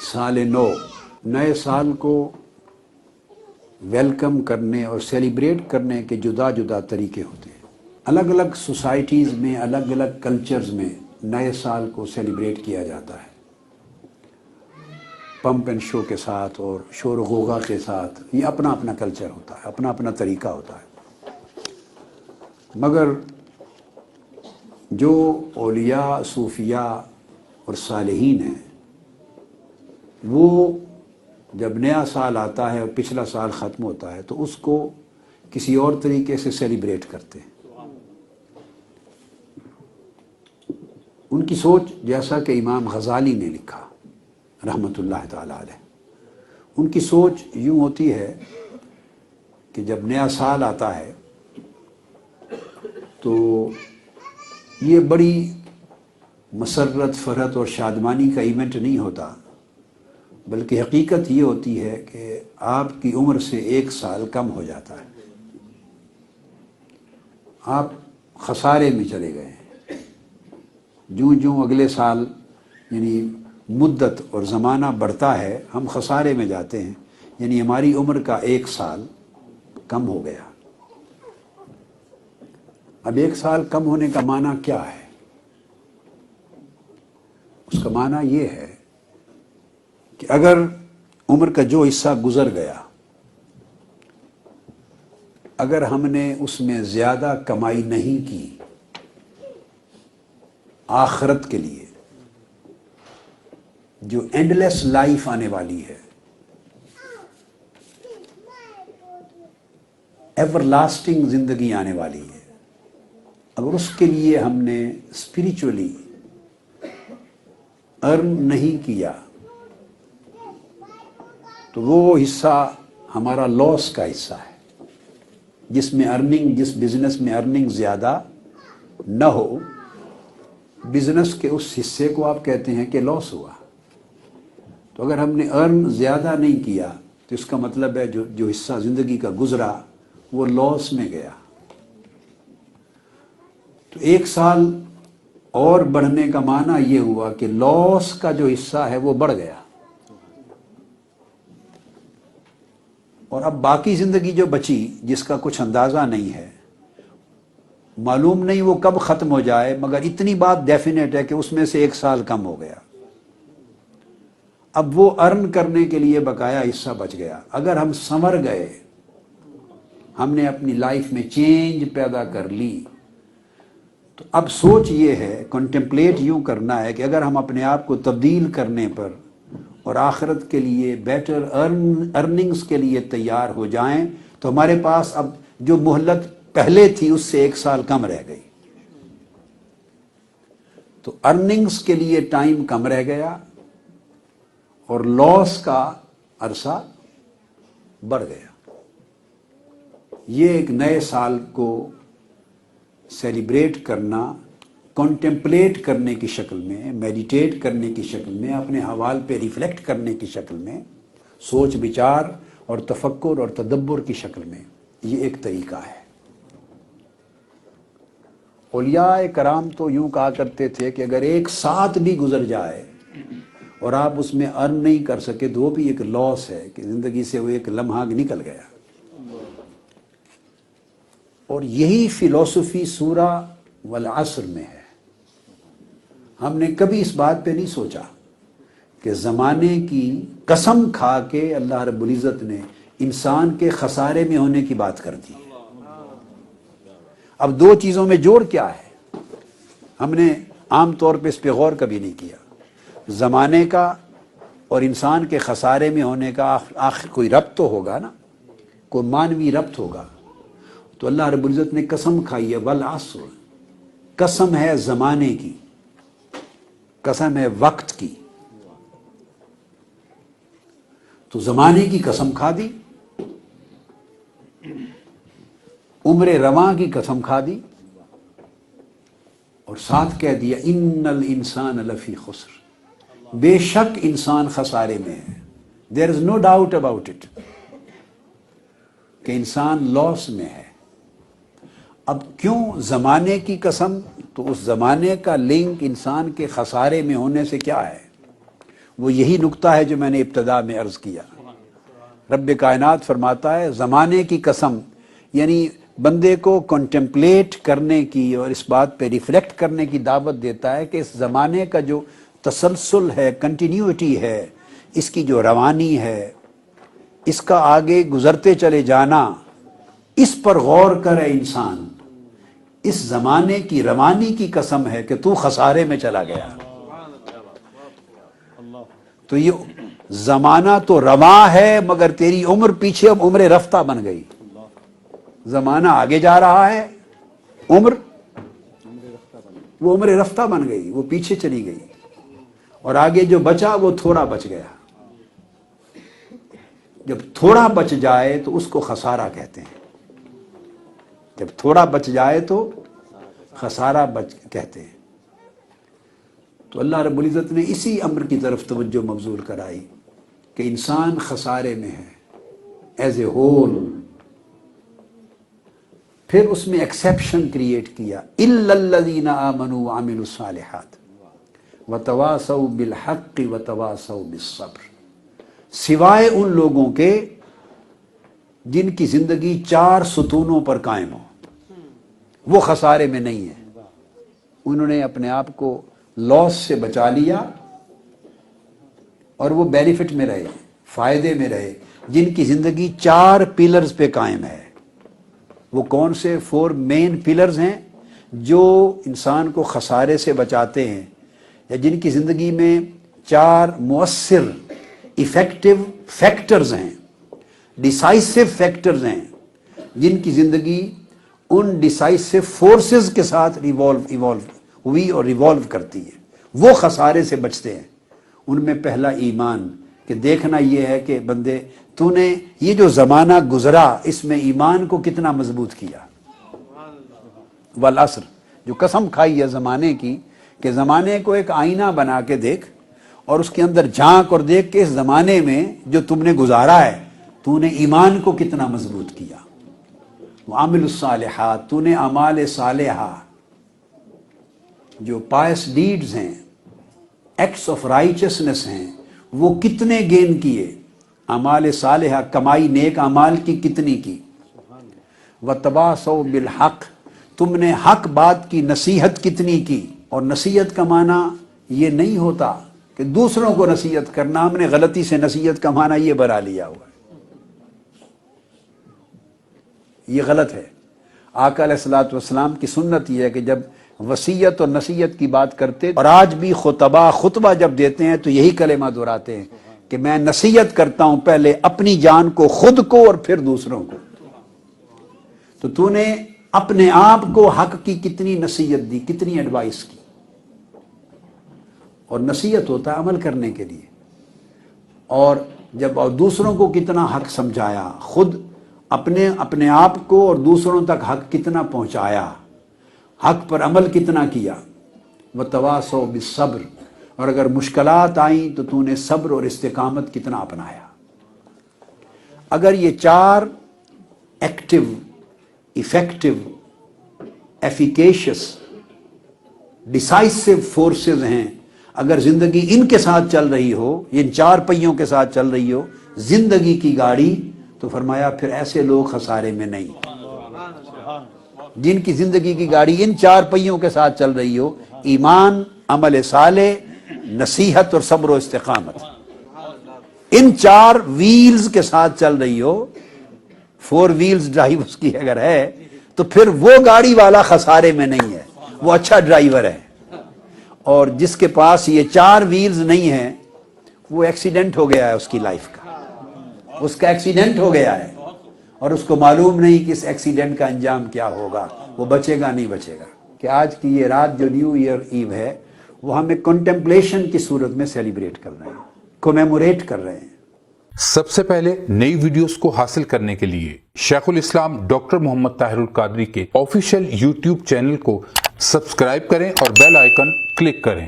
سال نو، نئے سال کو ویلکم کرنے اور سیلیبریٹ کرنے کے جدا جدا طریقے ہوتے ہیں۔ الگ الگ سوسائٹیز میں، الگ الگ کلچرز میں نئے سال کو سیلیبریٹ کیا جاتا ہے، پمپ اینڈ شو کے ساتھ اور شور و غوغا کے ساتھ۔ یہ اپنا اپنا کلچر ہوتا ہے، اپنا اپنا طریقہ ہوتا ہے۔ مگر جو اولیاء، صوفیاء اور صالحین ہیں، وہ جب نیا سال آتا ہے اور پچھلا سال ختم ہوتا ہے تو اس کو کسی اور طریقے سے سیلیبریٹ کرتے ہیں۔ ان کی سوچ، جیسا کہ امام غزالی نے لکھا رحمۃ اللہ تعالی علیہ، ان کی سوچ یوں ہوتی ہے کہ جب نیا سال آتا ہے تو یہ بڑی مسرت، فرحت اور شادمانی کا ایونٹ نہیں ہوتا، بلکہ حقیقت یہ ہوتی ہے کہ آپ کی عمر سے 1 سال کم ہو جاتا ہے، آپ خسارے میں چلے گئے ہیں۔ جوں جوں اگلے سال یعنی مدت اور زمانہ بڑھتا ہے، ہم خسارے میں جاتے ہیں، یعنی ہماری عمر کا 1 سال کم ہو گیا۔ اب 1 سال کم ہونے کا معنی کیا ہے؟ اس کا معنی یہ ہے کہ اگر عمر کا جو حصہ گزر گیا، اگر ہم نے اس میں زیادہ کمائی نہیں کی آخرت کے لیے، جو اینڈ لیس لائف آنے والی ہے، ایور لاسٹنگ زندگی آنے والی ہے، اگر اس کے لیے ہم نے اسپریچولی ارن نہیں کیا تو وہ حصہ ہمارا لاس کا حصہ ہے۔ جس بزنس میں ارننگ زیادہ نہ ہو، بزنس کے اس حصے کو آپ کہتے ہیں کہ لاس ہوا۔ تو اگر ہم نے ارن زیادہ نہیں کیا تو اس کا مطلب ہے جو حصہ زندگی کا گزرا وہ لاس میں گیا۔ تو 1 سال اور بڑھنے کا معنی یہ ہوا کہ لاس کا جو حصہ ہے وہ بڑھ گیا، اور اب باقی زندگی جو بچی، جس کا کچھ اندازہ نہیں ہے، معلوم نہیں وہ کب ختم ہو جائے، مگر اتنی بات ڈیفینیٹ ہے کہ اس میں سے 1 سال کم ہو گیا۔ اب وہ ارن کرنے کے لیے بقایا حصہ بچ گیا۔ اگر ہم سنور گئے، ہم نے اپنی لائف میں چینج پیدا کر لی، تو اب سوچ یہ ہے، کنٹمپلیٹ یوں کرنا ہے کہ اگر ہم اپنے آپ کو تبدیل کرنے پر اور آخرت کے لیے بیٹر ارننگز کے لیے تیار ہو جائیں تو ہمارے پاس اب جو مہلت پہلے تھی اس سے 1 سال کم رہ گئی۔ تو ارننگز کے لیے ٹائم کم رہ گیا اور لاس کا عرصہ بڑھ گیا۔ یہ ایک نئے سال کو سیلیبریٹ کرنا، کنٹمپلیٹ کرنے کی شکل میں، میڈیٹیٹ کرنے کی شکل میں، اپنے حوال پہ ریفلیکٹ کرنے کی شکل میں، سوچ بچار اور تفکر اور تدبر کی شکل میں، یہ ایک طریقہ ہے۔ اولیاء کرام تو یوں کہا کرتے تھے کہ اگر 1 ساتھ بھی گزر جائے اور آپ اس میں ارن نہیں کر سکے تو وہ بھی ایک لاس ہے، کہ زندگی سے وہ ایک لمحہ نکل گیا۔ اور یہی فلسفی سورہ والعصر میں ہے۔ ہم نے کبھی اس بات پہ نہیں سوچا کہ زمانے کی قسم کھا کے اللہ رب العزت نے انسان کے خسارے میں ہونے کی بات کر دی۔ اب 2 چیزوں میں جوڑ کیا ہے؟ ہم نے عام طور پہ اس پہ غور کبھی نہیں کیا۔ زمانے کا اور انسان کے خسارے میں ہونے کا آخر کوئی ربط تو ہوگا نا، کوئی مانوی ربط ہوگا۔ تو اللہ رب العزت نے قسم کھائی ہے، والعصر، قسم ہے زمانے کی، قسم ہے وقت کی۔ تو زمانے کی قسم کھا دی، عمر رواں کی قسم کھا دی، اور ساتھ کہہ دیا ان الانسان لفی خسر، بے شک انسان خسارے میں ہے۔ دیر از نو ڈاؤٹ اباؤٹ اٹ کہ انسان لاس میں ہے۔ اب کیوں زمانے کی قسم؟ تو اس زمانے کا لنک انسان کے خسارے میں ہونے سے کیا ہے؟ وہ یہی نقطہ ہے جو میں نے ابتدا میں عرض کیا. رب کائنات فرماتا ہے زمانے کی قسم، یعنی بندے کو کنٹمپلیٹ کرنے کی اور اس بات پہ ریفلیکٹ کرنے کی دعوت دیتا ہے کہ اس زمانے کا جو تسلسل ہے، کنٹینیوٹی ہے، اس کی جو روانی ہے، اس کا آگے گزرتے چلے جانا، اس پر غور کرے انسان. اس زمانے کی روانی کی قسم ہے کہ تو خسارے میں چلا گیا. تو یہ زمانہ تو رواں ہے مگر تیری عمر پیچھے اب عمر رفتہ بن گئی. زمانہ آگے جا رہا ہے، عمر وہ عمر رفتہ بن گئی، وہ پیچھے چلی گئی، اور آگے جو بچا وہ تھوڑا بچ گیا. جب تھوڑا بچ جائے تو اس کو خسارہ کہتے ہیں. جب تھوڑا بچ جائے تو خسارہ کہتے ہیں. تو اللہ رب العزت نے اسی امر کی طرف توجہ مبذول کرائی کہ انسان خسارے میں ہے ایز اے ہول. پھر اس میں ایکسیپشن کریٹ کیا، الا الذین آمنوا وعملوا الصالحات وتواصوا بالحق وتواصوا بالصبر، سوائے ان لوگوں کے جن کی زندگی 4 ستونوں پر قائم ہو. وہ خسارے میں نہیں ہے، انہوں نے اپنے آپ کو لاس سے بچا لیا اور وہ بینیفٹ میں رہے، فائدے میں رہے. جن کی زندگی 4 پلرز پہ قائم ہے. وہ کون سے 4 مین پلرز ہیں جو انسان کو خسارے سے بچاتے ہیں، یا جن کی زندگی میں 4 مؤثر ایفیکٹو فیکٹرز ہیں، ڈیسائسو فیکٹرز ہیں، جن کی زندگی ان ڈیسائسو فورسز کے ساتھ ایوالو ہوئی اور ریوالو کرتی ہے. وہ خسارے سے بچتے ہیں. ان میں پہلا ایمان، کہ دیکھنا یہ ہے کہ بندے تو نے یہ جو زمانہ گزرا اس میں ایمان کو کتنا مضبوط کیا. والعصر، جو قسم کھائی ہے زمانے کی کہ زمانے کو ایک آئینہ بنا کے دیکھ اور اس کے اندر جھانک اور دیکھ کہ اس زمانے میں جو تم نے گزارا ہے تو نے ایمان کو کتنا مضبوط کیا. وعمل الصالحات، تو نے اعمال صالحہ جو پائس ڈیڈز ہیں، ایکٹس آف رائچسنس ہیں، وہ کتنے گین کیے. اعمال صالحہ، کمائی نیک اعمال کی کتنی کی. وتواصوا بالحق، تم نے حق بات کی نصیحت کتنی کی. اور نصیحت کا معنی یہ نہیں ہوتا کہ دوسروں کو نصیحت کرنا. ہم نے غلطی سے نصیحت کا معنی یہ بنا لیا ہوا ہے، یہ غلط ہے. آقا علیہ الصلوۃ والسلام کی سنت یہ ہے کہ جب وصیت اور نصیحت کی بات کرتے، اور آج بھی خطبہ جب دیتے ہیں تو یہی کلمہ دہراتے ہیں کہ میں نصیحت کرتا ہوں پہلے اپنی جان کو، خود کو، اور پھر دوسروں کو. تو نے اپنے آپ کو حق کی کتنی نصیحت دی، کتنی ایڈوائس کی. اور نصیحت ہوتا ہے عمل کرنے کے لیے. اور جب دوسروں کو کتنا حق سمجھایا، خود اپنے آپ کو اور دوسروں تک حق کتنا پہنچایا، حق پر عمل کتنا کیا. وتواصوا بالصبر، اور اگر مشکلات آئیں تو نے صبر اور استقامت کتنا اپنایا. اگر یہ 4 ایکٹیو، ایفیکٹو، ایفیکیشس، ڈیسائسو فورسز ہیں، اگر زندگی ان کے ساتھ چل رہی ہو، ان 4 پہیوں کے ساتھ چل رہی ہو زندگی کی گاڑی، تو فرمایا پھر ایسے لوگ خسارے میں نہیں. جن کی زندگی کی گاڑی ان 4 پہیوں کے ساتھ چل رہی ہو، ایمان، عمل صالح، نصیحت اور صبر و استقامت، ان 4 ویلز کے ساتھ چل رہی ہو، 4 ویلز ڈرائیو اس کی اگر ہے تو پھر وہ گاڑی والا خسارے میں نہیں ہے، وہ اچھا ڈرائیور ہے. اور جس کے پاس یہ 4 ویلز نہیں ہیں وہ ایکسیڈنٹ ہو گیا ہے، اس کی لائف کا، اس کا ایکسیڈنٹ ہو گیا ہے اور اس کو معلوم نہیں کہ اس ایکسیڈنٹ کا انجام کیا ہوگا، وہ بچے گا نہیں بچے گا. کہ آج کی یہ رات جو نیو ایئر ایو ہے وہ ہم ایک کنٹمپلیشن کی صورت میں سیلیبریٹ کر رہے ہیں، کومیموریٹ کر رہے ہیں. سب سے پہلے نئی ویڈیوز کو حاصل کرنے کے لیے شیخ الاسلام ڈاکٹر محمد طاہر القادری کے آفیشیل یوٹیوب چینل کو سبسکرائب کریں اور بیل آئیکن کلک کریں.